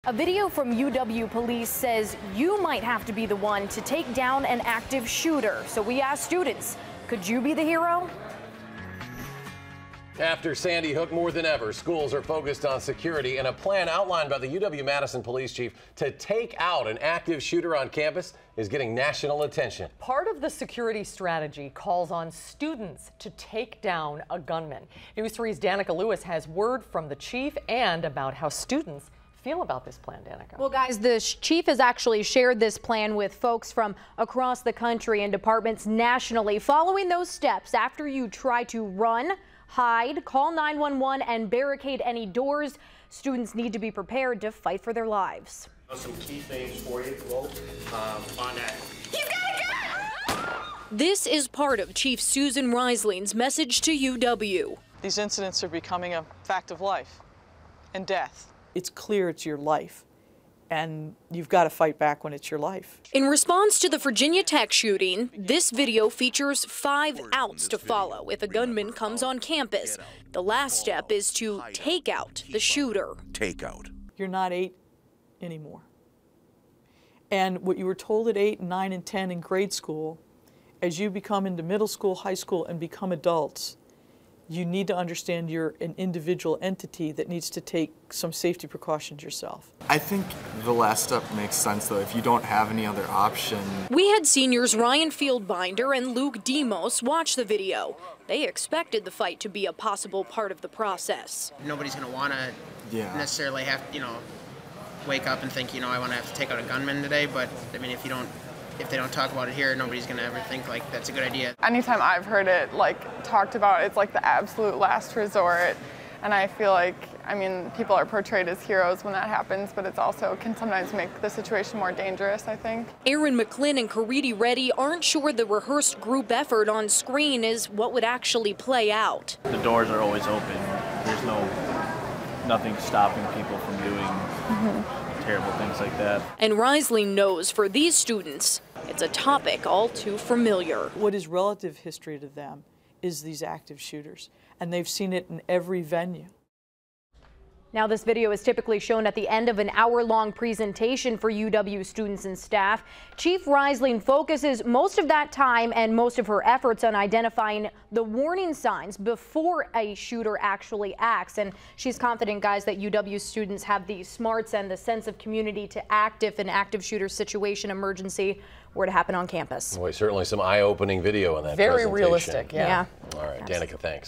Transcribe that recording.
A video from UW police says you might have to be the one to take down an active shooter. So we asked students, could you be the hero? After Sandy Hook, more than ever, schools are focused on security, and a plan outlined by the UW-Madison police chief to take out an active shooter on campus is getting national attention. Part of the security strategy calls on students to take down a gunman. News 3's Dannika Lewis has word from the chief and about how students feel about this plan, Dannika. Well, guys, the chief has actually shared this plan with folks from across the country and departments nationally. Following those steps, after you try to run, hide, call 911, and barricade any doors, students need to be prepared to fight for their lives. Some key things for you on that. This is part of Chief Susan Riseling's message to UW. These incidents are becoming a fact of life and death. It's clear it's your life, and you've got to fight back when it's your life. In response to the Virginia Tech shooting, this video features 5 outs to follow if a gunman comes on campus. The last step is to take out the shooter. Take out. You're not 8 anymore. And what you were told at 8, 9, and 10 in grade school, as you become into middle school, high school, and become adults, you need to understand you're an individual entity that needs to take some safety precautions yourself. I think the last step makes sense, though, if you don't have any other option. We had seniors Ryan Fieldbinder and Luke Demos watch the video. They expected the fight to be a possible part of the process. Nobody's going to want to necessarily have, wake up and think, I want to have to take out a gunman today. But, I mean, if they don't talk about it here, nobody's going to ever think, that's a good idea. Anytime I've heard it, talked about, it's like the absolute last resort. And I feel like, people are portrayed as heroes when that happens, but it's also can sometimes make the situation more dangerous, I think. Aaron McClin and Kariti Reddy aren't sure the rehearsed group effort on screen is what would actually play out. The doors are always open. There's nothing stopping people from doing terrible things like that. And Riseling knows for these students, it's a topic all too familiar. What is relative history to them is these active shooters, and they've seen it in every venue. Now, this video is typically shown at the end of an hour-long presentation for UW students and staff. Chief Riseling focuses most of that time and most of her efforts on identifying the warning signs before a shooter actually acts. And she's confident, guys, that UW students have the smarts and the sense of community to act if an active shooter situation emergency were to happen on campus. Boy, certainly some eye-opening video in that Very presentation. realistic, yeah. All right, Dannika, thanks.